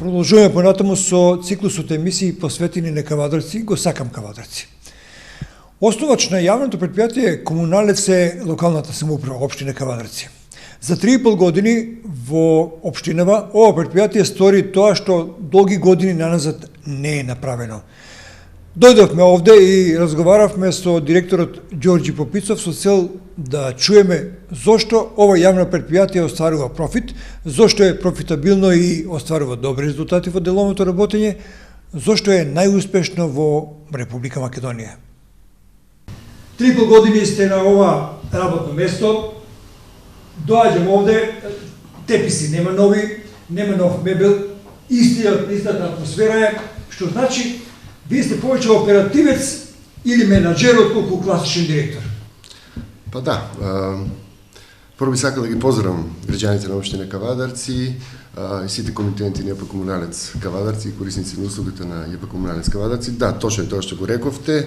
Продолжуваме понатаму со циклусот емисии посветени на Кавадарци, го сакам Кавадарци. Основач на јавното предпријатие Комуналец е локалната самоуправа, општина Кавадарци. За 3,5 години во општинава ова предпријатие стори тоа што долги години наназад не е направено. Дојдовме овде и разговаравме со директорот Ѓорѓи Попицов со цел да чуеме зошто ова јавно предпријатие остварува профит, зошто е профитабилно и остварува добри резултати во деловното работење, зошто е најуспешно во Република Македонија. 3,5 години сте на ова работно место, доаѓам овде, теписи нема нови, нема нов мебел, истата атмосфера е, што значи вие сте повеќе оперативец или менаџер отколку класичен директор? Па да, прво би сакал да ги поздравам граѓаните на општина Кавадарци и сите комитенти на ЈП Комуналец Кавадарци и корисници на услугите на ЈП Комуналец Кавадарци. Да, точно е тоа што го рековте.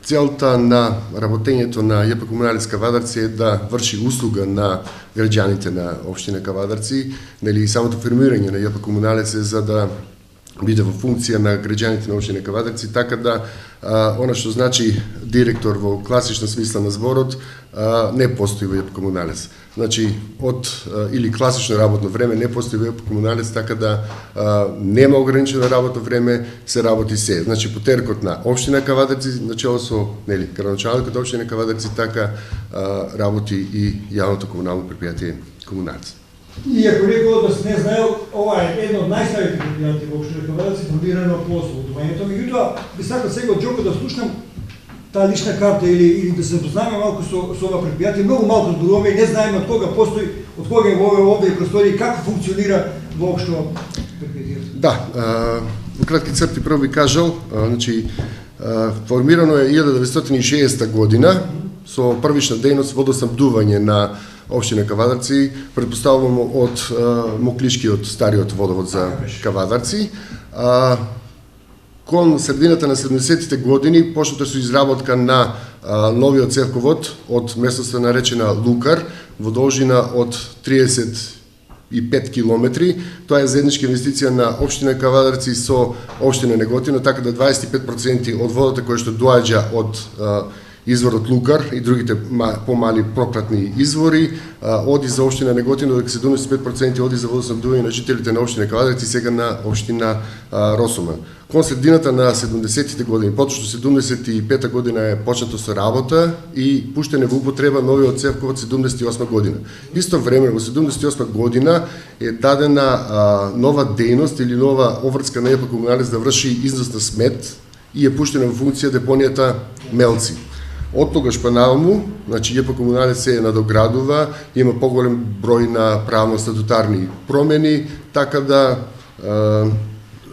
Целта на работењето на ЈП Комуналец Кавадарци е да врши услуга на граѓаните на општина Кавадарци. Самото формирање на ЈП Комуналец е за да биде во функција на граѓаните на општина Кавадарци, така да она што значи директор во класична смисла на зборот не постои во ЈП Комуналец. Значи, или класично работно време не постои во ЈП Комуналец, така да нема ограничено работно време, се работи се. Значи, потеркот на општина Кавадарци, начело со градоначалникот општина Кавадарци, така работи и јавното комунално предпријатие Комуналец. И ако некој од вас не знаел, ова е едно од најстарите предпријатија во општина Кавадарци, формирано по освободувањето. Меѓутоа, би сакал сега од Ѓоко да слушнам таа лична карта или да се запознаваме малку со ова предпријатие. Многу малку зборуваме и не знаеме од кога постои, од кога е во овие простори, како функционира воопшто предпријатието. Да, во кратки црти прво би кажал, значи формирано е 1960 година со првична дејност водоснабдување на општина Кавадарци, предпоставуваме од Моклишкиот стариот водовод за Кавадарци. Кон средината на 70-тите години почната со изработка на новиот цевковод од местноста наречена Лукар во должина од 35 километри. Тоа е заедничка инвестиција на општина Кавадарци со општина Неготино, така да 25% од водата која што доаѓа од изворот Лукар и другите помали пропратни извори оди за општина Неготино, додека 75% оди за водоснабдување на жителите на општина Кавадарци, сега на општина Росуман. Кон средината на 70-тите години, поточно 75-та година е почнато со работа и пуштене во употреба новиот цевковод 78 година. Исто време во 78 година е дадена нова дејност или нова обврска на ЈП Комуналец да врши износ на смет и е пуштена во функција депонијата Мелци. Од тогаш па наваму, значи ЈП Комуналец се надоградува, има поголем број на правно-статутарни промени, така да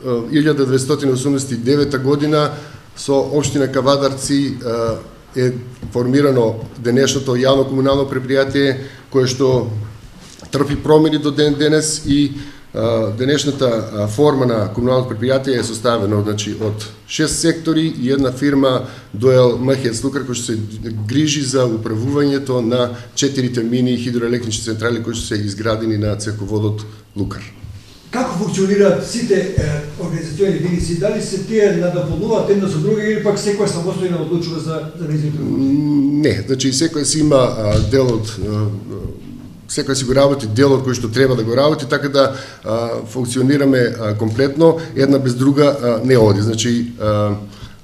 1989 година со општина Кавадарци е формирано денешното јавно комунално предпријатие кое што трпи промени до ден денес и денешната форма на комуналното предпријатие е составено од 6 сектори и една фирма Доел Махец Лукар која се грижи за управувањето на 4 мини хидроелектрични централи кои се изградени на цевководот Лукар. Како функционираат сите организациони единици? Дали се тие надополнуваат една со друга или пак секоја самостојно одлучува за нејзините работи? Не, значи секој си има дел од секој си го работи делот кој што треба да го работи, така да функционираме комплетно, една без друга не оди. Значи,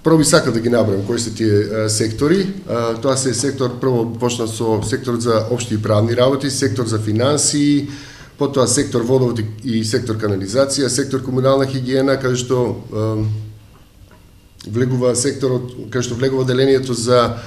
прво би сакал да ги набрам кои се тие сектори. Тоа се сектор, прво почна со секторот за општи и правни работи, сектор за финансии, потоа сектор водовод и сектор канализација, сектор комунална хигиена, каде што влегува секторот, каде што влегува делението за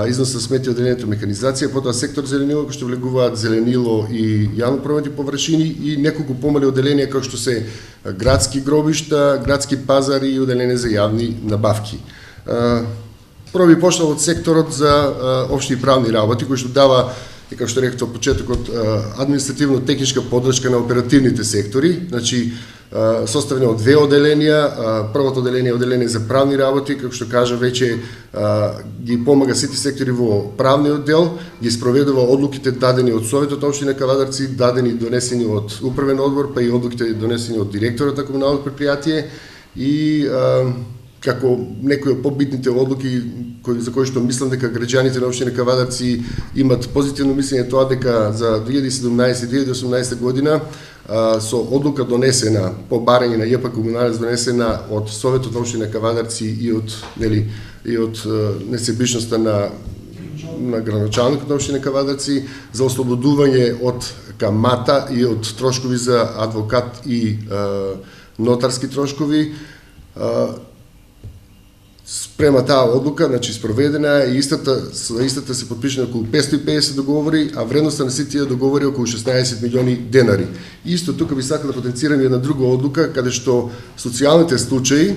износ на смети, одделението механизација, потоа сектор зеленило, кој што влегуваат зеленило и јавно прометни површини и неколку помали одделенија како што се градски гробишта, градски пазари и одделение за јавни набавки. Прво би почнал од секторот за општи и правни работи, кој што дава, и како што реков од почетокот, административно-техничка поддршка на оперативните сектори. Значи, составено од две оделенија. Првото оделение е оделение за правни работи, како што кажа веќе ги помага сите сектори во правниот дел, ги спроведува одлуките дадени од Советот на општина Кавадарци, дадени донесени од управен одбор, па и одлуките донесени од директорот на комуналното предпријатие и како некои од побитните одлуки за кои што мислам дека граѓаните на општина Кавадарци имат позитивно мислење, тоа дека за 2017-2018 година со одлука донесена по барање на ЈП Комуналец, донесена од Советот на општина Кавадарци и од несебичноста на градоначалникот на општина Кавадарци за ослободување од камата и од трошкови за адвокат и нотарски трошкови. Спрема таа одлука, значи спроведена е истата се подпишена околу 550 договори, а вредноста на сите тие договори околу 16 милиони денари. Исто тука би сакал да потенцирам една друга одлука каде што социјалните случаи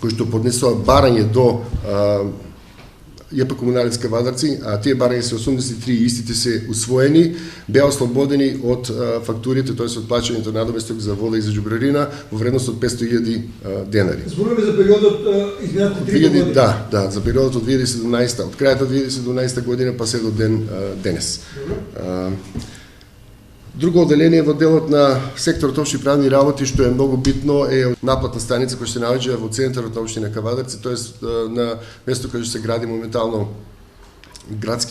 кои што поднесоа барање до ЈП Комуналец Кавадарци, а тие барања се 83 и истите се усвоени, беа ослободени од фактурите, тоест од плаќањето надоместок за вода и за џубрерина во вредност од 500.000 денари. Зборуваме за периодот изминатите 3 години. Да, за периодот од 2017, од крајот од 2017 година па се до денес. Друго оделение во делот на секторот општи правни работи што е многу битно е наплатна станица која се наоѓа во центарот на општина Кавадарци, тоест на место каде се гради моментално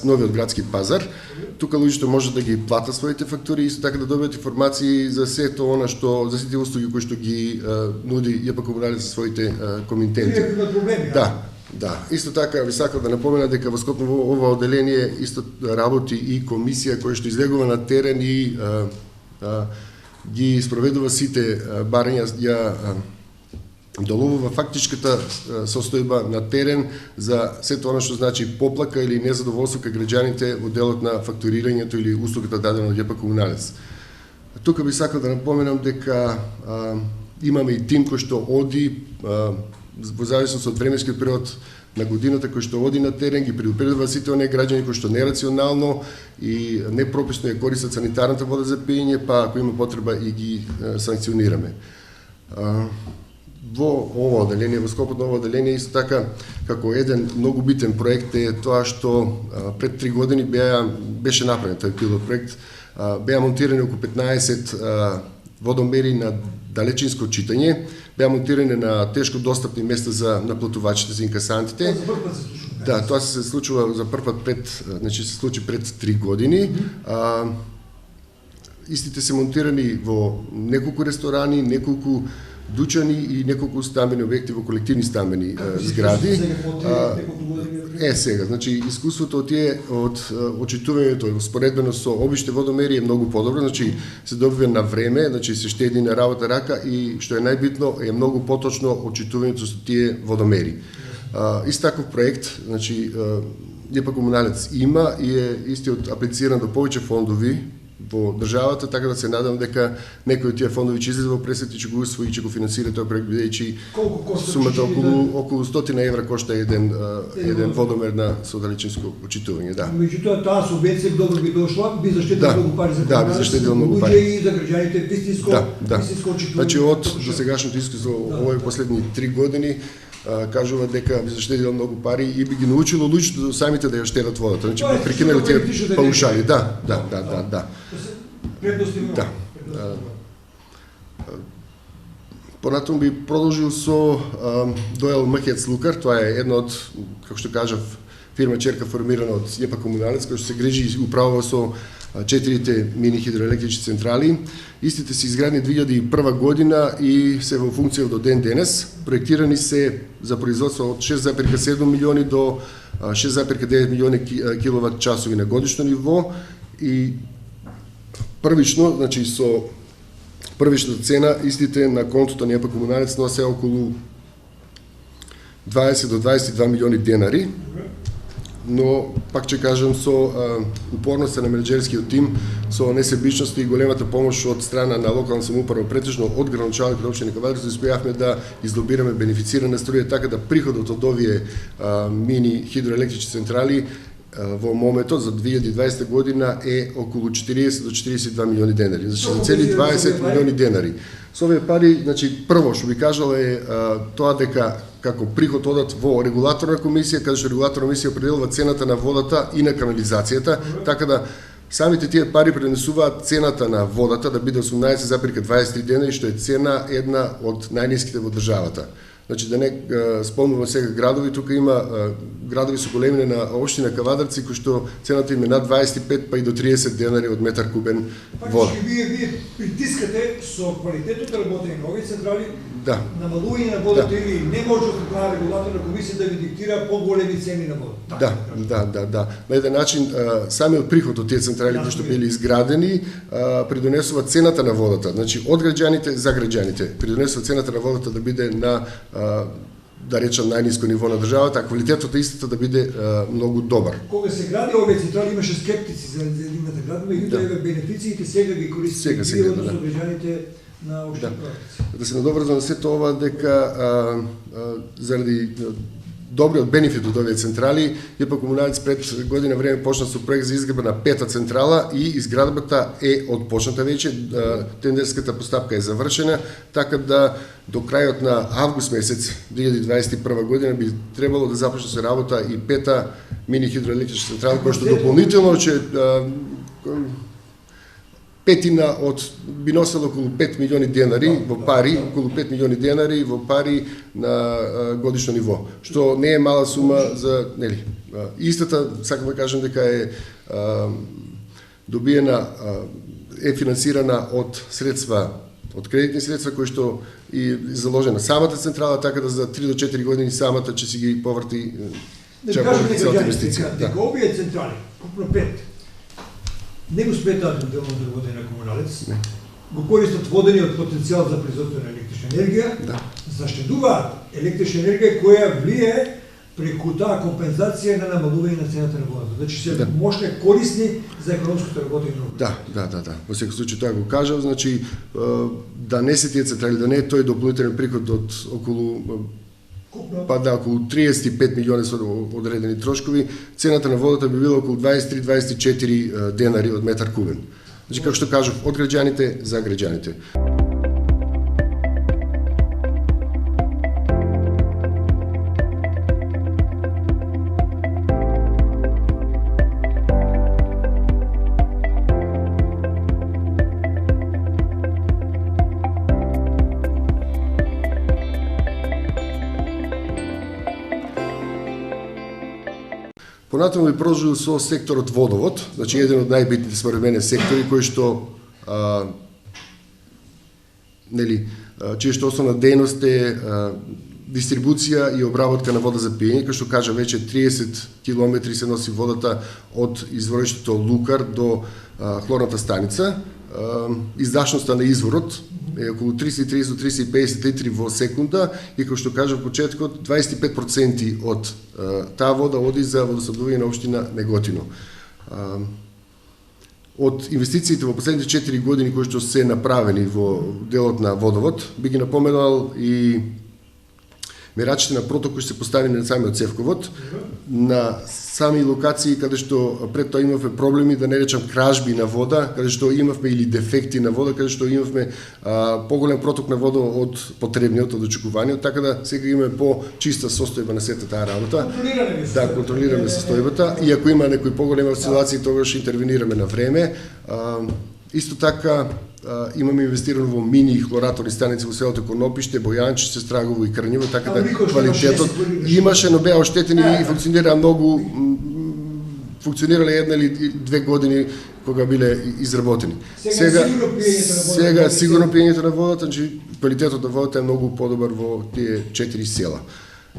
новиот градски пазар. Тука луѓето може да ги платат своите фактури и исто така да добијат информации за сето она што за сите услуги кои што ги нуди ЈП Комуналец за своите комитенти. Да, исто така ви сакам да напомена дека во скоп на ова оделение исто работи и комисија која што излегува на терен и ги спроведува сите барања, ја доловува фактичката состојба на терен за сето она што значи поплака или незадоволство кај граѓаните во делот на фактурирањето или услугата дадена од ЈП Комуналец. Тука би сакал да напоменам дека имаме и тим кој што оди во зависност од временскиот период на годината кој што оди на терен, ги предупредува сите оние граѓани кои што нерационално и непрописно ја користат санитарната вода за пиење, па ако има потреба и ги санкционираме. Во ова оделение, во скопот на ова оделение, исто така, како еден многу битен проект е тоа што пред 3 години беше направен тој пилот проект, беа монтирани околу 15 водомери на далечинско читање, беа монтирани на тешко достапни места за наплатувачите, за инкасантите. Да, тоа се случува за прв пат значи се случи пред 3 години. Истите се монтирани во неколку ресторани, неколку дучани и неколку стамбени објекти во колективни стамбени згради. Сега, значи искуството од очитувањето и споредбено со обичните водомери е многу подобро, значи се добива на време, значи се штеди на работа рака и што е најбитно е многу поточно очитувањето со тие водомери. Ист таков проект, значи ЈП Комуналец има и е истиот аплициран до повеќе фондови во државата, така да се надам дека некои од тие фондови ќе излезе во пресет и ќе го усвои и ќе го финансира тој проект, бидејќи сумата околу 100 евра кошта еден водомер на содалечинско очитување, да. Меѓутоа таа субвенција добро би дошла, би заштедила многу пари за Комуналец, би заштедила многу пари и за граѓаните вистинско очитување. Значи од досегашното искуство овој последни 3 години кажува дека би заштедила многу пари и би ги научило луѓето самите да ја штедат водата. Значи би прекинали тие паушали. Да. Понатаму би продолжил со Доел Махец Лукар, тоа е една од, како што кажав, фирма черка формирана од ЈП Комуналец, која што се грижи и управува со 4 мини хидроелектрични централи. Истите се изградени 2001 година и се во функција до ден денес. Проектирани се за производство од 6,7 милиони до 6,9 милиони киловат часови на годишно ниво и првично, значи со првичната цена, истите на контото на ЈП Комуналец носе околу 20 до 22 милиони денари, но пак ќе кажам со упорноста на менеджерскиот тим, со несебичноста и големата помош од страна на локална самоуправа, претежно од градоначалникот на општина Кавадарци, успеавме да излобираме бенефицирана струја така да приходот од овие мини хидроелектрични централи во моментот за 2020 година е околу 40 до 42 милиони денари. Значи за цели 20 милиони денари. Со овие пари, значи прво што би кажал е тоа дека како приход одат во регулаторна комисија, каде што регулаторна комисија определува цената на водата и на канализацијата, така да самите тие пари пренесуваат цената на водата да биде 18,23 денари, што е цена една од најниските во државата. Значи да не спомнувам сега градови, тука има градови со големина на општина Кавадарци кои што цената им е над 25 па и до 30 денари од метар кубен вода. Вие притискате со квалитетот на работење на овие централи, Да. намалување на водата или не може од страна регулаторна комисија да ви диктира поголеми цени на водата. Да. На еден начин самиот приход од тие централи кои што били изградени придонесува цената на водата, значи од граѓаните за граѓаните. Придонесува цената на водата да биде на да речам најниско ниво на државата, а квалитетот истата да биде многу добар. Кога се гради овие централи имаше скептици за да градиме, меѓутоа бенефициите сега ги користат со граѓаните на општина Кавадарци. Да се надоврзам на сето ова дека заради добриот бенефит од овие централи, ЕПА Комуналец пред година време почна со проект за изградба на пета централа и изградбата е отпочната веќе, тендерската постапка е завршена, така да до крајот на август месец 2021 година би требало да започне се работа и пета мини хидроелектрична централа, која што дополнително ќе петина од би носела околу 5 милиони денари во пари, околу 5 милиони денари во пари на годишно ниво, што не е мала сума за, нели. Истата, сакам да кажам дека е добиена, е финансирана од средства, од кредитни средства кои што и заложена самата централа, така да за 3 до 4 години самата ќе си ги поврти целата инвестиција. Дека овие централи, купно 5, не го сметаат делно за водење на Комуналец, го користат водениот потенцијал за производство на електрична енергија, заштедуваат електрична енергија која влие преку таа компензација на намалување на цената на водата. Значи се мощни корисни за економското работење на водата. Да. Во секој случај тоа го кажав, значи да не се тие централи, да не е тој дополнителен приход од околу околу 35 милиони со одредени трошкови, цената на водата би била околу 23-24 денари од метар кубен. Значи, како што кажав, од граѓаните за граѓаните. Понатаму би продолжил со секторот водовод, значи еден од најбитните според мене сектори кои што чија што основна дејност е дистрибуција и обработка на вода за пиење, кој што кажа веќе 30 километри се носи водата од извориштето Лукар до хлорната станица. Издашноста на изворот е околу 330 до 350 литри во секунда и како што кажа во почетокот 25% од таа вода оди за водоснабдување на општина Неготино. Од инвестициите во последните 4 години кои што се направени во делот на водовод, би ги напоменал и мерачите на проток кои се поставени на самиот цевковод, на сами локации каде што пред тоа имавме проблеми, да не речам кражби на вода, каде што имавме или дефекти на вода, каде што имавме поголем проток на вода од потребниот, од очекуваниот, така да сега имаме по-чиста состојба на сета таа работа. Контролираме состојбата и ако има некои поголеми осцилации, тогаш интервенираме на време. Исто така имаме инвестирано во мини хлораторни станици во селото Конопиште, Бојанчи, Сестрагово и Крњево, така да квалитетот имаше, но беа оштетени и функционира многу, функционирале една или 2 години кога биле изработени. Сега сигурно пиењето на водата, значи квалитетот на водата е многу подобар во тие 4 села.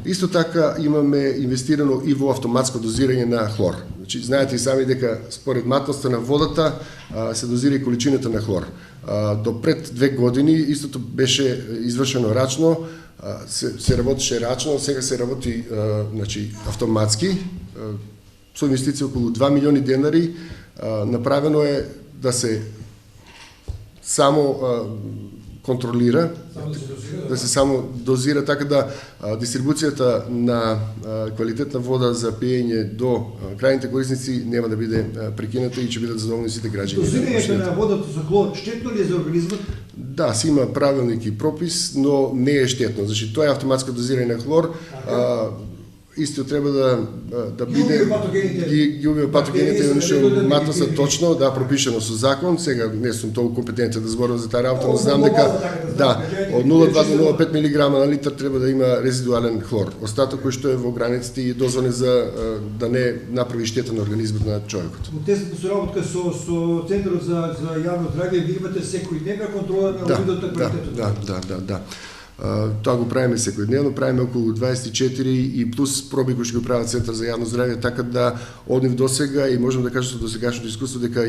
Исто така имаме инвестирано и во автоматско дозирање на хлор. Значи, знаете и сами дека според матноста на водата се дозира и количината на хлор. До пред 2 години истото беше извршено рачно, се работеше рачно, сега се работи автоматски, со инвестиција околу 2 милиони денари. Направено е да се само контролира, да се само дозира, така да дистрибуцијата на квалитетна вода за пиење до крајните корисници нема да биде прекината и ќе бидат задоволни сите граѓани. Дозирањето на водата со хлор штетно ли е за организмот? Да, си има правилник и пропис, но не е штетно. Значи тоа е автоматско дозирање на хлор. Исто треба да биде ги убива патогените и уништо матоса точно, да, пропишано со закон. Сега не сум толку компетентен да зборам за таа работа, но знам дека да, од 0,2 до 0,5 мг на литар треба да има резидуален хлор. Остаток кој што е во границите и дозволен за да не направи штета на организмот на човекот. Во тесната соработка со Центарот за јавно здравје ви имате секојдневна контрола на видото квалитетот. Да. Тоа го правиме секојдневно, правиме околу 24 и плюс проби кои што го прават Центар за јавно здравје, така да од нив досега и можам да кажам со досегашното искуство дека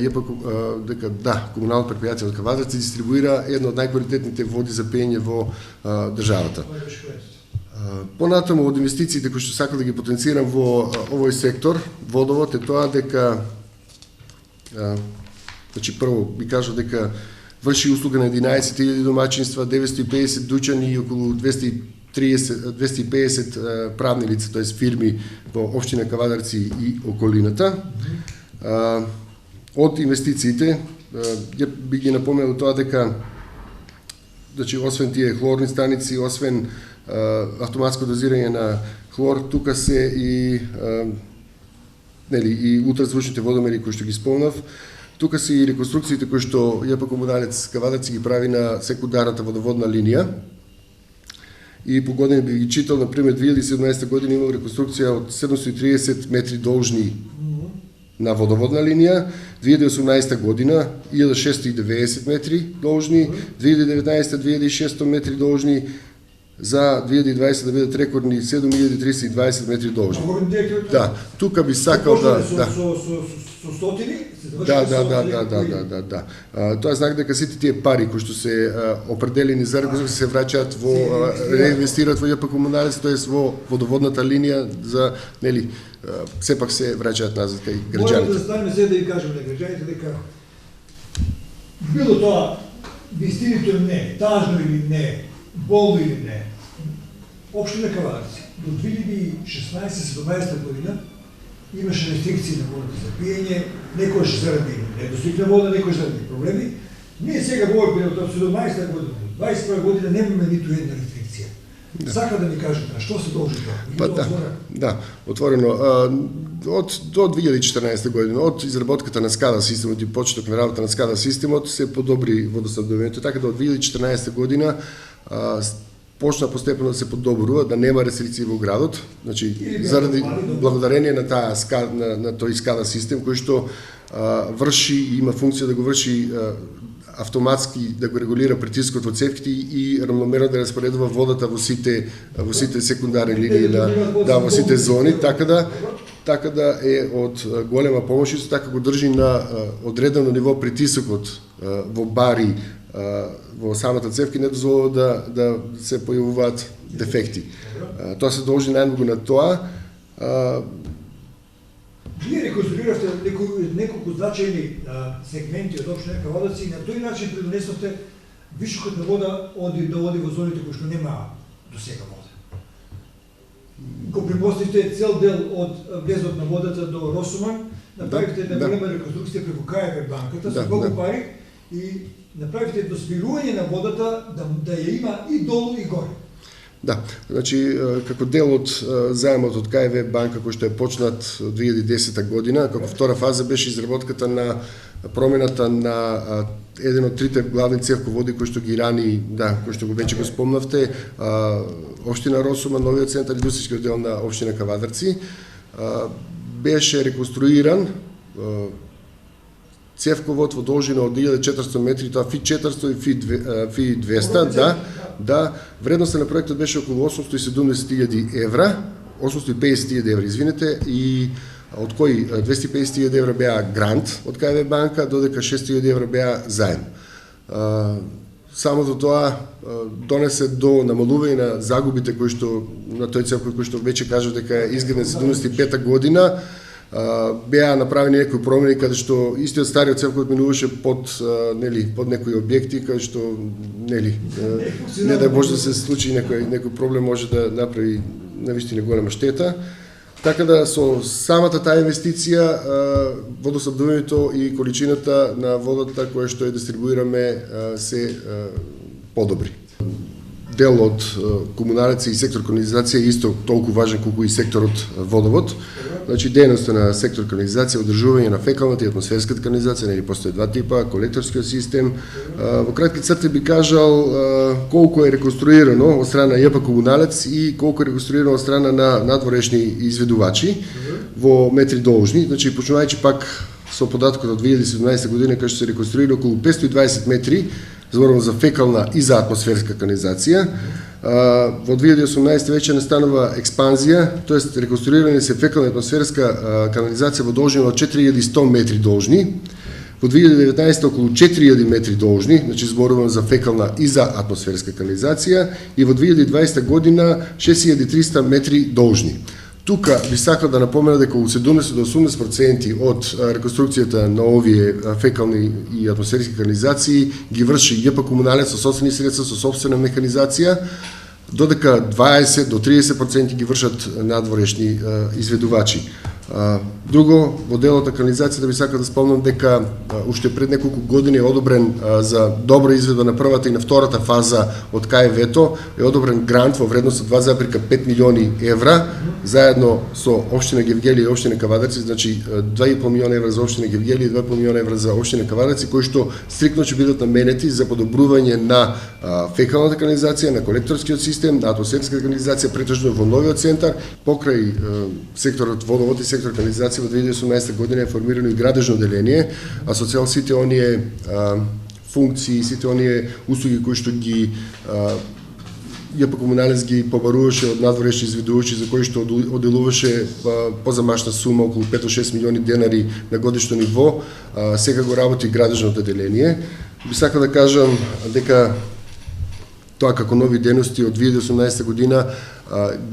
комунално предпријатие од Кавадарци дистрибуира една од најквалитетните води за пиење во државата. Понатаму од инвестициите кои што сакам да ги потенцирам во овој сектор, водовод, е тоа дека значи прво би кажал дека врши услуга на 11.000 домаќинства, 950 дуќани и околу 250 правни лица, т.е. фирми во општина Кавадарци и околината. Од инвестициите би ги напоменал тоа дека значи освен тие хлорни станици, освен автоматско дозирање на хлор, тука се и и ултразвучните водомери кои што ги спомнав. Тука се и реконструкциите кои што ЈП Комуналец Кавадарци ги прави на секундарната водоводна линија. И по години би ги читал, например, 2017 година имал реконструкција од 730 метри должни на водоводна линија, 2018 година 1690 метри должни, 2019 2600 метри должни, за 2020 да бидат рекордни 7320 метри должни. Да, тука би сакал да со стотини се Да. Тоа е знак дека сите тие пари кои што се определени за реконструкција се враќаат во реинвестираат во ЈП Комуналец, тоест во водоводната линија за сепак се враќаат назад кај граѓаните. Мораме да станеме сега да ги кажеме на граѓаните дека било тоа вистинито или не, тажно или не, болно или не, општина Кавадарци до 2016-17 година имаше рестрикции на водата за пиење, некојаш заради недостиг на вода, некојаш заради проблеми. Ние сега во овој период од 17 година, 21 година немаме ниту една рестрикција. Сака да ми кажете, а што се должи тоа? Да, отворено. До 2014 година, од изработката на SCADA системот и почеток на работа на SCADA системот се подобри водоснабдувањето, така да од 2014 година почна постепено да се подобрува, да нема рестрикции во градот, значи заради благодарение на таа на тој SCADA систем кој што врши и има функција да го врши автоматски, да го регулира притискот во цевките и рамномерно да распоредува водата во сите секундарни линии во сите зони, така да е од голема помош и така го држи на одредено ниво притисокот во бари во самата цевка, не дозволува да се појавуваат дефекти. Тоа се должи најмногу на тоа. Вие реконструиравте неколку значајни сегменти од општина Кавадарци и на тој начин придонесовте вишокот на вода оди во зоните кои што нема досега вода. Го премостивте цел дел од влезот на водата до Росуман, направивте една голема реконструкција преку КФ банката со многу пари и направите доспирување на водата да ја има и долу и горе. Да, значи како дел од заемот од КФ банка кој што е почнат 2010 година, како втора фаза беше изработката на промената на еден од трите главни цевководи кои што ги рани, кои што го веќе го спомнавте, општина Росума, новиот центар индустријскиот дел на општина Кавадарци, беше реконструиран цевковод во должина од 1400 метри, тоа ФИ 400 и ФИ 200, вредноста на проектот беше околу 870.000 евра, 850.000 евра, извинете, и од кои 250.000 евра беа грант од КФ банка, додека 6.000 евра беа заем. Самото тоа донесе до намалување на загубите кои што на тој цевковод кој што веќе кажав дека е изграден 75 година, беа направени некои промени каде што истиот стариот цевковод минуваше под некои објекти каде што не да може да се случи некој проблем, може да направи навистина голема штета. Така да со самата таа инвестиција водоснабдувањето и количината на водата која што ја дистрибуираме се подобри. Дел од комуналеци и сектор канализација е исто толку важен колку и секторот водовод. Значи, дејноста на сектор канализација, одржување на фекалната и атмосферската канализација, постои два типа, колекторскиот систем. Во кратки црти би кажал колку е реконструирано од страна на ЈП Комуналец и колку е реконструирано од страна на надворешни изведувачи во метри должни. Значи, почнувајќи пак со податокот од 2017 година, кај што се реконструира околу 520 метри, зборувам за фекална и за атмосферска канализација. Во 2018 веќе настанува експанзија, тоест реконструиране се фекална и атмосферска канализација во должина од 4100 метри должни. Во 2019 околу 4000 метри должни, значи зборувам за фекална и за атмосферска канализација, и во 2020 година 6300 метри должни. Тука би сакал да напомена дека околу 70 до 80% од реконструкцијата на овие фекални и атмосферски канализации ги врши ЈП Комуналец со собствени средства, со собствена механизација, додека 20 до 30% ги вршат надворешни изведувачи. Друго, во делот на канализацијата би сакал да спомнам дека уште пред неколку години е одобрен за добра изведба на првата и на втората фаза од КФВ-то, е одобрен грант во вредност од 2,5 милиони евра, заедно со општина Гевгелија и општина Кавадарци, значи 2,5 милиона евра за општина Гевгелија и 2,5 милиона евра за општина Кавадарци, кои што стриктно ќе бидат наменети за подобрување на фекалната канализација, на колекторскиот систем, на атмосферската канализација, претежно во новиот центар. Покрај секторот водовод и сектор канализација во 2018 година е формирано и градежно оделение, а со цел сите оние функции, сите оние услуги кои што ги ЈП Комуналец ги побаруваше од надворешни изведувачи, за кои што оделуваше позамашна сума околу 5-6 милиони денари на годишно ниво, сега го работи градежното оделение. Би сакал да кажам дека тоа како нови дејности од 2018 година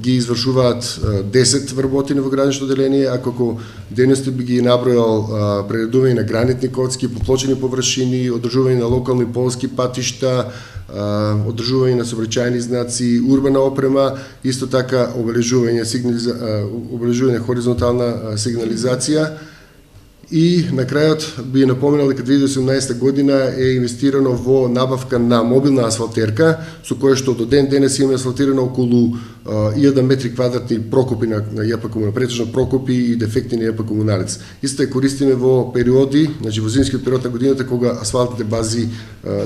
ги извршуваат 10 вработени во гранично оделение, а како дејности би ги набројал прередување на гранитни коцки, поплочени површини, одржување на локални полски патишта, одржување на сообраќајни знаци, урбана опрема, исто така обележување хоризонтална сигнализација. И на крајот би напоменал дека 2018 година е инвестирано во набавка на мобилна асфалтерка, со која што до ден денес имаме асфалтирано околу 1000 метри квадратни прокопи на ЈП Комуналец, претежно прокопи и дефекти на ЈП Комуналец. Исто ја користиме во периоди, значи во зимскиот период на годината кога асфалтните бази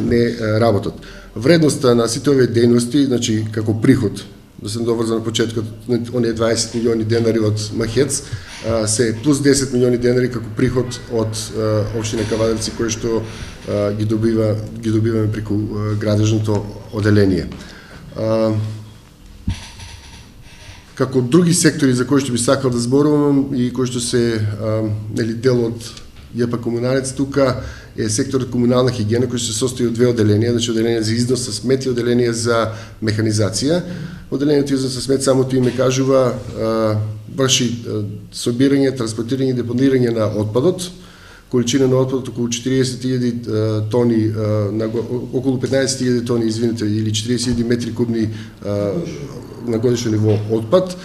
не работат. Вредноста на сите овие дејности, значи како приход, да се доврза на почетокот, оние 20 милиони денари од Махец, се плюс 10 милиони денари како приход од општина Кавадарци, кој што ги добиваме преку градежното оделение. Како други сектори за кои што би сакал да зборувам и кои што се дел од ЈП Комуналец, тука е секторот комунална хигиена, кој се состои од две оделенија, значи оделение за износ со смет и оделение за механизација. Оделението износ со смет, самото име кажува, врши собирање, транспортирање и депонирање на отпадот. Количина на отпадот околу 40.000 тони, околу 15.000 тони, извините, или 40.000 метри кубни на годишно ниво отпад.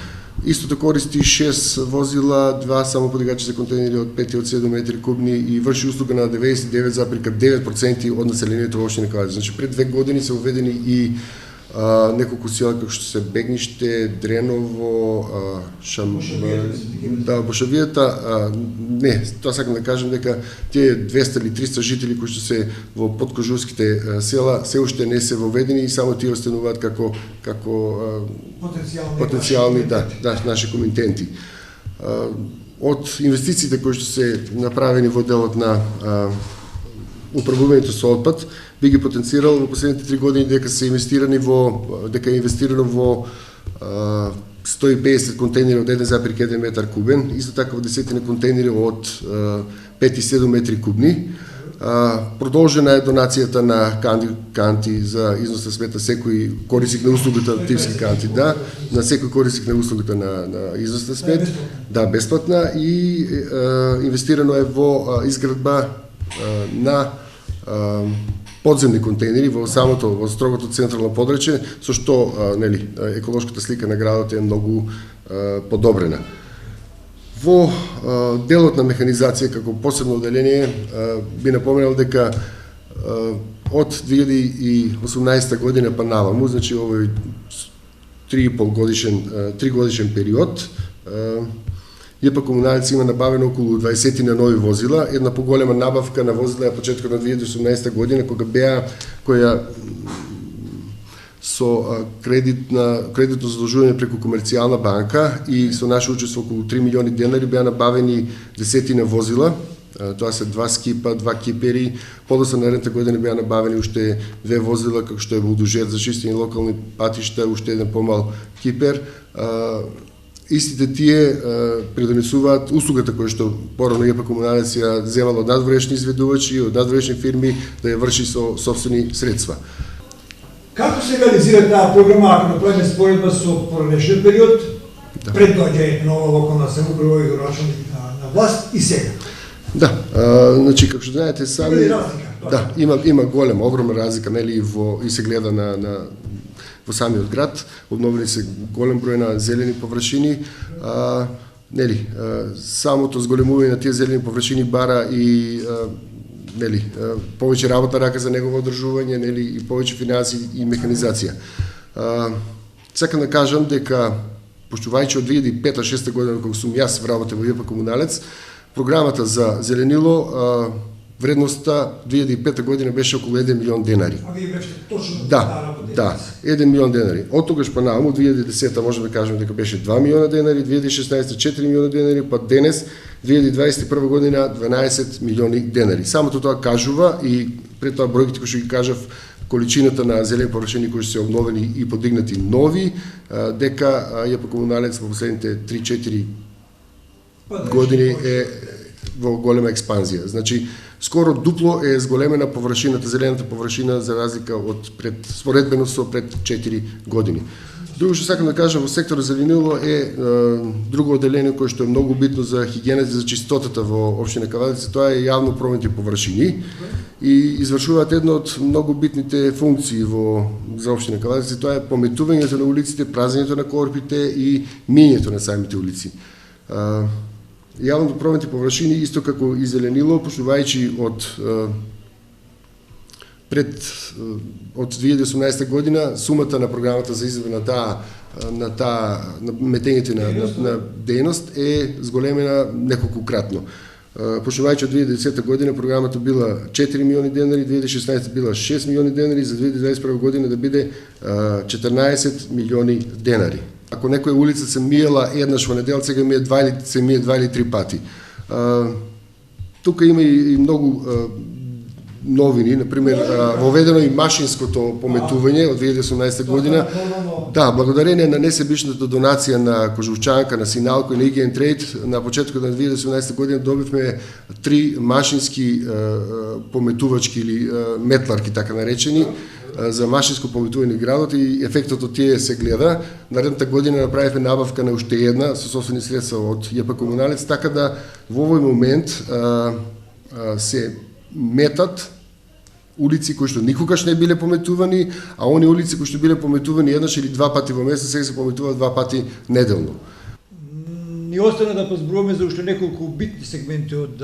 Истото користи 6 возила, 2 самоподигачи за контейнери од 5 и од 7 метри кубни и врши услуга на 99,9% од населението во општина Кавадарци. Значи пред 2 години се уведени и неколку села како што се Бегниште, Дреново, Бошавијата, не, тоа сакам да кажам дека тие 200 или 300 жители кои што се во подкожурските села се уште не се воведени и само тие остануваат како потенцијални наши комитенти. Од инвестициите кои што се направени во делот на управувањето со отпад, би ги потенцирал во последните 3 години дека е инвестирано во 150 контейнери од 1,1 метар кубен, исто така во 10 контейнери од 5 и 7 метри кубни. Продолжена е донацијата на канти за износ на света, секој корисник на услугата типски канти, да, на секој корисник на услугата на износ на свет, да, бесплатна, и инвестирано е во изградба на подземни контейнери во строгото централно подречје, со што нели еколошката слика на градот е многу подобрена. Во делот на механизација како посебно оделение би напоменал дека од 2018 година па наваму, значи овој 3 годишен период, ЈП Комуналец има набавено околу 20 на нови возила, една поголема набавка на возила е почетокот на 2018 година, која со кредитно задолжување преку комерцијална банка и со наше учество околу 3 милиони денари беа набавени десетина возила. Тоа се 2 скипа, 2 кипери. Подоцна наредната година беа набавени уште 2 возила, како што е булдожер за чистење локални патишта, уште еден помал кипер. Истите тие предонесуваат услугата која што порано ЈП Комуналец ја земала од надворешни изведувачи, од надворешни фирми, да ја врши со собствени средства. Како се реализира таа програма, ако направиме споредба со поранешниот период, пред доаѓањето на ова локална самоуправа и дорачник на власт и сега? Да, значи како што знаете сами, има разлика, да, има голема, огромна разлика, нели, и се гледа во самиот град, обновени се голем број на зелени површини, нели, самото зголемување на тие зелени површини бара и нели, повеќе работна рака за негово одржување, нели, и повеќе финансии и механизација. Сакам да кажам дека, почувајќи од 2005-2006 година, кога сум јас вработен во ЈП Комуналец, програмата за зеленило, вредноста 2005 година беше околу 1 милион денари. А вие беше точно да, 1 милион денари. Од тогаш па наваму, 2010 можеме да кажеме дека беше 2 милиона денари, 2016 4 милиона денари, па денес 2021 година 12 милиони денари. Самото тоа кажува и пред тоа бројките кои што ги кажав, количината на зелени површини кои се обновени и подигнати нови, дека ЈП Комуналец во последните 3-4 години е во голема експанзија. Значи, скоро дупло е зголемена површината, зелената површина, за разлика од споредбено со пред 4 години. Друго што сакам да кажам, во секторот зеленило е друго оделение кое што е многу битно за хигиената и за чистотата во општина Кавадарци, тоа е јавно прометни површини и извршуваат една од многу битните функции за општина Кавадарци, тоа е пометувањето на улиците, празењето на корпите и миењето на самите улици. Јавното прометни површини, исто како и зеленило, почнувајќи од 2018 година, сумата на програмата за изvedба на метењето на дејност е зголемена неколкократно. Почнувајќи од 2010 година програмата била 4 милиони денари, 2016 била 6 милиони денари, за 2021 година да биде 14 милиони денари. Ако некоја улица се миела еднаш во недел, сега се мие 2 или 3 пати. Тука има и многу новини, например, воведено и машинското пометување од 2018 година. Да, благодарение на несебичната донација на Кожувчанка, на Синалко и на IGN Trade, на почетокот на 2018 година добивме 3 машински пометувачки или метларки, така наречени, за машинско пометување градот, и ефектот од тие се гледа. Наредната година направивме набавка на уште една со собствени средства од ЈП Комуналец, така да во овој момент се метат улици кои што никогаш не биле пометувани, а они улици кои што биле пометувани еднаш или 2 пати во месец, сега се пометуваат 2 пати неделно. Ни остана да позборуваме за уште неколку битни сегменти од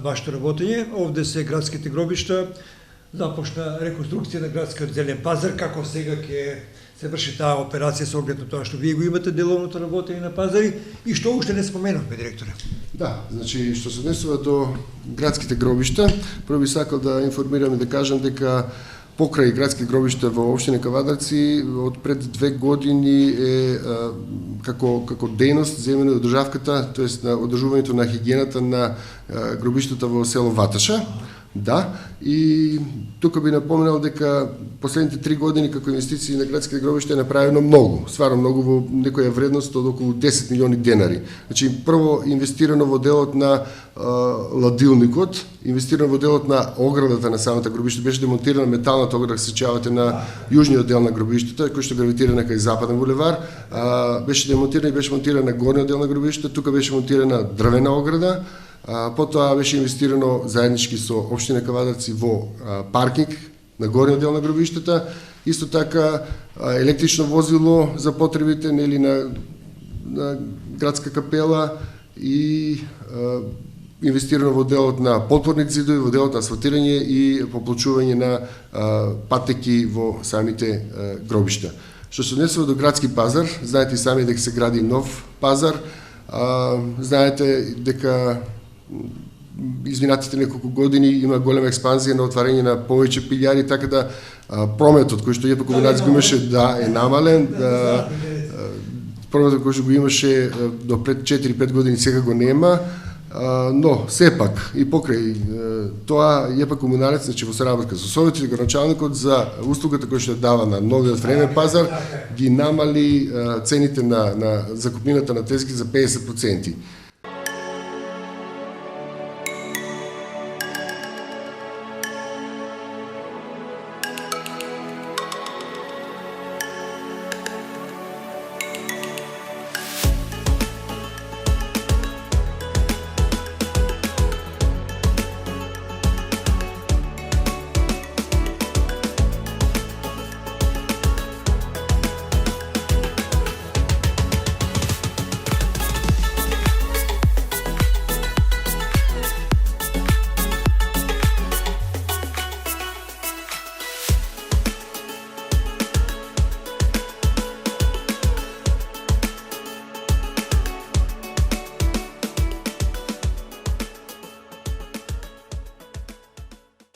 вашето работење. Овде се градските гробишта, започна реконструкција на градскиот зелен пазар, како сега ќе се врши таа операција со оглед на тоа што вие го имате деловното работење на пазари и што уште не споменавме, директоре. Да, значи што се однесува до градските гробишта, прво би сакал да информирам и да кажам дека покрај градски гробишта во општина Кавадарци од пред 2 години е како дејност земено од државката, тоест на одржувањето на хигиената на гробиштата во село Ваташа. Да, и тука би напоменал дека последните 3 години како инвестиции на градските гробишта е направено многу, стварно многу во некоја вредност од околу 10 милиони денари. Значи, прво инвестирано во делот на ладилникот, инвестирано во делот на оградата на самата гробишта, беше демонтирана металната ограда, се сечавате на јужниот дел на гробиштата, кој што гравитира на кај Западен булевар, беше демонтирана и беше монтирана на горниот дел на гробиштата, тука беше монтирана дрвена ограда. Потоа беше инвестирано заеднички со општина Кавадарци во паркинг на горниот дел на гробиштата, исто така електрично возило за потребите нели на градска капела и инвестирано во делот на подпорни зидови, во делот на асфалтирање и поплочување на патеки во самите гробишта. Што се однесува до градски пазар, знаете и сами дека се гради нов пазар, знаете дека изминатите неколку години има голема експанзија на отварање на повеќе пилјари, така да прометот кој што ЕП Комбинат го имаше е намален, прометот кој што го имаше до пред 4-5 години сега го нема, но сепак и покрај тоа ЕП Комуналец, значи во соработка со советот и градоначалникот за услугата која што дава на новиот времен пазар, ги намали цените на закупнината на тезги за 50%.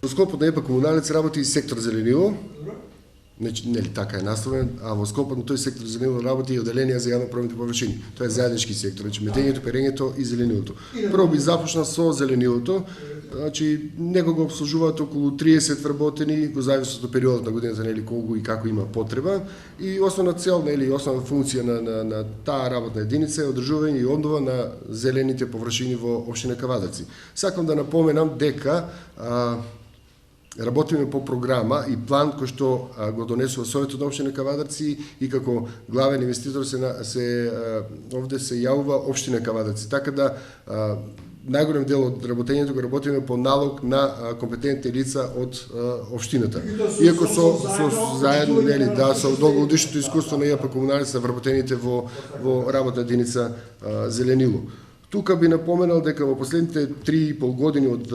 Во скопот на ЕП Комуналец работи и сектор зеленило, нели така е наставен, а во скопот на тој сектор зеленило работи и оделенија за јавно прометни површини. Тоа е заеднички сектор, значи метењето, перењето и зеленилото. Прво би започнал со зеленилото, значи него го обслужуваат околу 30 вработени, го зависи од периодот на годината, нели колку и како има потреба, и основна цел, нели основна функција на таа работна единица е одржување и обнова на зелените површини во општина Кавадарци. Сакам да напоменам дека работиме по програма и план кој што го донесува Советот на општина Кавадарци и како главен инвеститор овде се јавува општина Кавадарци. Така да најголем дел од работењето го работиме по налог на компетентни лица од општината. Иако со заедно, нели, да, со долгогодишното искуство на ЕП Комуналец на вработените во работна единица зеленило. Тука би напоменал дека во последните 3,5 години од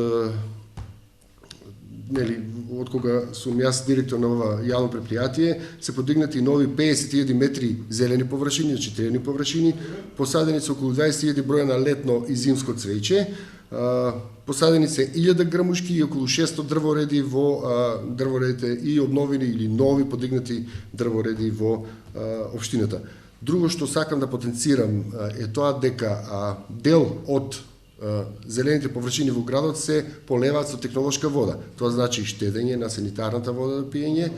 кога сум јас директор на ова јавно предпријатие, се подигнати нови 50.000 метри зелени површини, значи терени површини, посадени се околу 20.000 броја на летно и зимско цвеќе, посадени се 1000 грамушки и околу 600 дрвореди во дрворедите и обновени или нови подигнати дрвореди во општината. Друго што сакам да потенцирам е тоа дека дел од зелените површини во градот се полеваат со технолошка вода. Тоа значи штедење на санитарната вода за пиење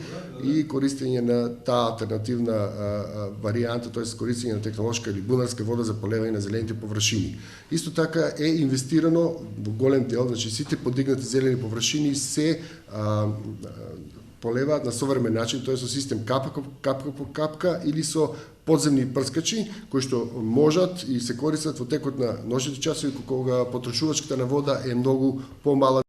и користење на таа алтернативна варијанта, тоест користење на технолошка или бунарска вода за полевање на зелените површини. Исто така е инвестирано во голем дел, значи сите подигнати зелени површини се полеваат на современ начин, тоа е со систем капка по капка или со подземни прскачи кои што можат и се користат во текот на ношните часови кога потрошувачката на вода е многу помала.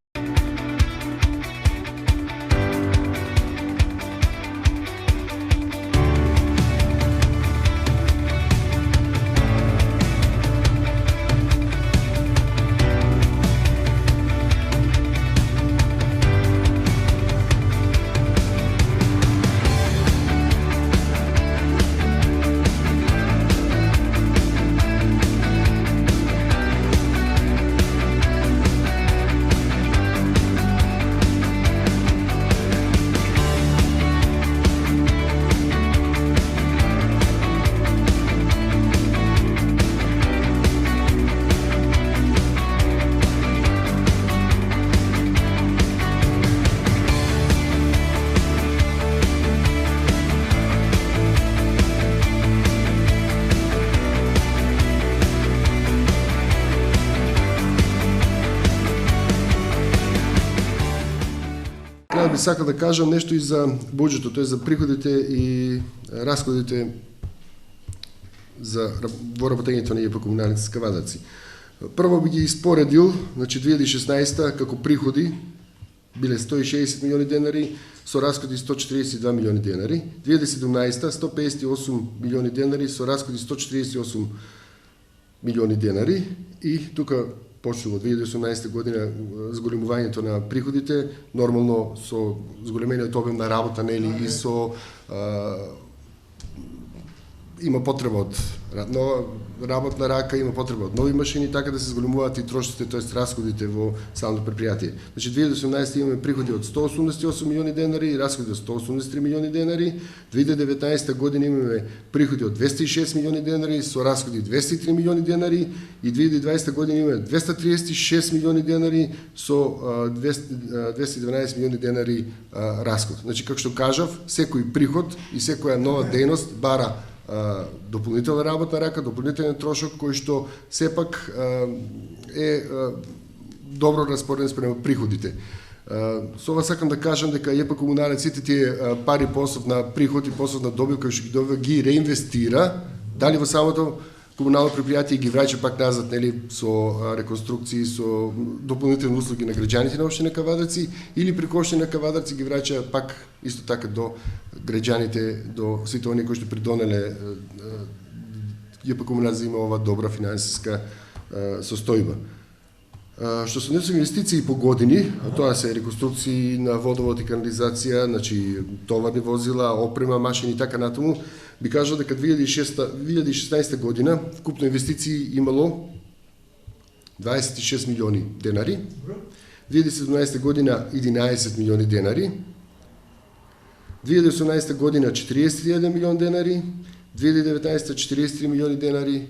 би сакал да кажам нешто и за буџетот, тоест за приходите и расходите во работењето на ИП комуналните скавадарци. Прво би ги испоредил, значи 2016 како приходи биле 160 милиони денари, со расходи 142 милиони денари. 2017 158 милиони денари, со расходи 148 милиони денари. И тука почнува 2018 година зголемувањето на приходите, нормално со зголемениот обем на работа, нели, и со има потреба од работна рака, има потреба од нови машини, така да се зголемуваат и трошоците, тоест расходите во самото предпријатие. Значи 2018 имаме приходи од 188 милиони денари и расходи од 183 милиони денари. 2019 година имаме приходи од 206 милиони денари со расходи 203 милиони денари и 2020 година имаме 236 милиони денари со 212 милиони денари расход. Значи како што кажав, секој приход и секоја нова дејност бара дополнителна работна рака, дополнителен трошок кој што сепак е добро распореден спрема приходите. Со ова сакам да кажам дека ЕП Комуналец сите тие пари по основ на приход и по основ на добив кој што ги добива ги реинвестира, дали во самото комунално предпријатие ги враќа пак назад, нели, со реконструкции, со дополнителни услуги на граѓаните на општина Кавадарци, или преку општина Кавадарци ги враќа пак исто така до граѓаните, до сите оние кои што придонеле ЕП Комуналец да има ова добра финансиска состојба. Што се однесува инвестиции по години, а тоа се реконструкции на водовод и канализација, значи товарни возила, опрема, машини и така натаму, би кажал дека 2016 година вкупно инвестиции имало 26 милиони денари, 2017 година 11 милиони денари, 2018 година 41 милион денари, 2019 43 милиони денари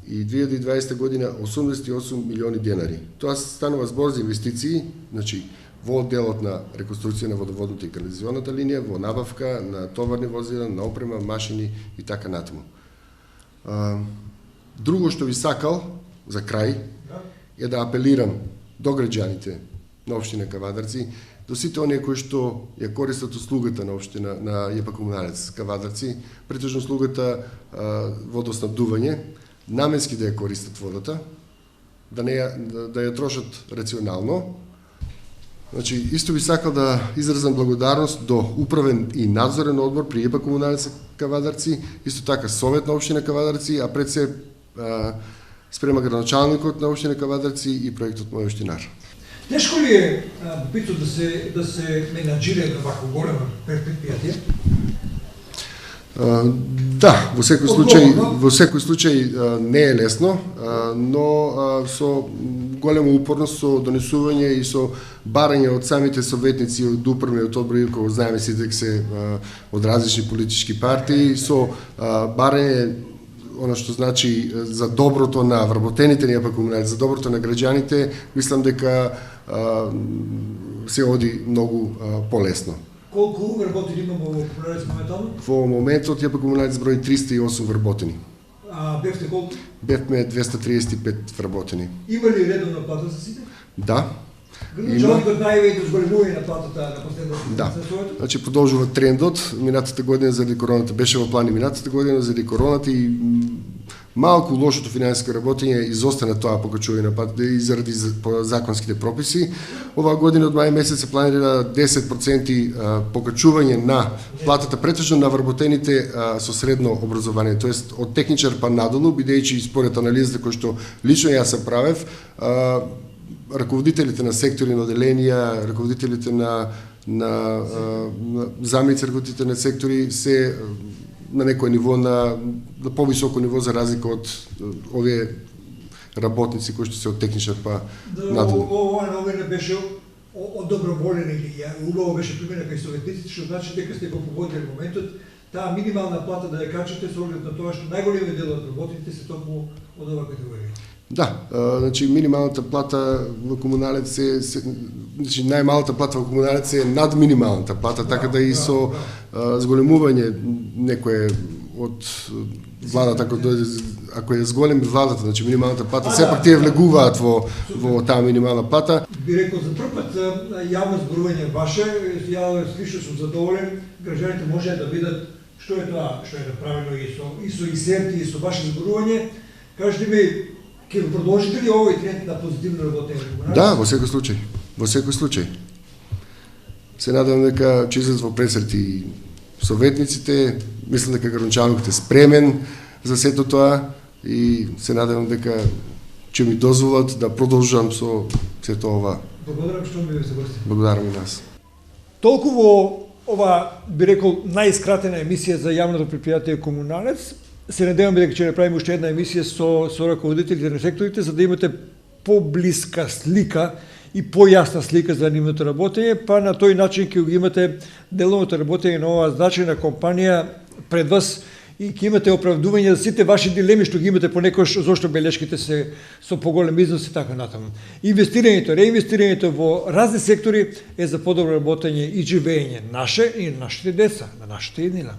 и 2020 година 88 милиони денари. Тоа станува збор за инвестиции, значи во делот на реконструкција на водоводната и канализационната линија, во набавка на товарни возила, на опрема, машини и така натаму. Друго што би сакал за крај е да апелирам до граѓаните на општина Кавадарци, до сите оние кои што ја користат услугата на општина на ЕП Комуналец Кавадарци, претежно услугата водоснабдување, наменски да ја користат водата, да ја трошат рационално. Значи, исто би сакал да изразам благодарност до управен и надзорен одбор при ЕП Комуналец Кавадарци, исто така Совет на општина Кавадарци, а пред се спрема градоначалникот на општина Кавадарци и проектот Мој општинар. Тешко ли е бито да се менаџира една вако голема предпријатие? Да, во секој случај не е лесно, но со голема упорност, со донесување и со барање од самите советници од управниот одбор, како знаеме сите дека се од различни политички партии, со барање она што значи за доброто на вработените на ЕП Комуналец, за доброто на граѓаните, мислам дека се оди многу полесно. Колку вработени имamo во Комуналец моментално? Во моментот ЕП Комуналец брои 308 вработени. А бевте колку? Бевме 235 вработени. Има ли редовна плата за сите? Да. Градоначалникот најави зголемување на платата на последното. Да. Значи продолжува трендот. Минатата година заради короната беше во план и минатата година заради короната и малку лошото финансиско работење изостана тоа покачување на платите и заради законските прописи. Оваа година од мај месец се планира 10% покачување на платата претежно на вработените со средно образование, тоест од техничар па надолу, бидејќи според анализата кој што лично јас се правев, раководителите на сектори на оделенија, раководителите на заменици раководителите на сектори се на некој ниво на повисоко ниво за разлика од овие работници кои што се од техничар па надолу. Ова новина беше од доброволен или убаво беше примена кај советниците, што значи дека сте го погодили моментот таа минимална плата да ја качите со оглед на тоа што најголемиот дел од работниците се токму од оваа категорија. Да, значи минималната плата во Комуналец значи најмалата плата во Комуналец е над минималната плата, така да и со зголемување некое од владата, ако ја зголеми владата, значи минималната плата, сепак тие влегуваат во таа минимална плата. Би рекол, за прв пат јавно зборување ваше, ја лично сум задоволен, граѓаните може да видат што е тоа што е направено и со ИСЕРТ и со ваше зборување. Кажете ми, ќе го продолжите ли овој тренд на позитивно работење? Да, во секој случај. Во секој случај. Се надевам дека ќе излезат во пресрет и советниците, мислам дека градоначалникот е спремен за сето тоа и се надевам дека ќе ми дозволат да продолжам со сето ова. Благодарам што ми се гости. Благодарам и нас. Толку во ова, би рекол, најскратена емисија за јавното предпријатие Комуналец. Се надевам дека ќе направиме уште една емисија со раководителите на секторите, за да имате поблиска слика и појасна слика за нивното работење, па на тој начин ќе го имате деловото работење на оваа значајна компанија пред вас и ќе имате оправдување за сите ваши дилеми што ги имате понекогаш зошто белешките се со поголем износ и така натаму. Инвестирањето, реинвестирањето во разни сектори е за подобро работење и живење наше и на нашите деца, на нашата иднина.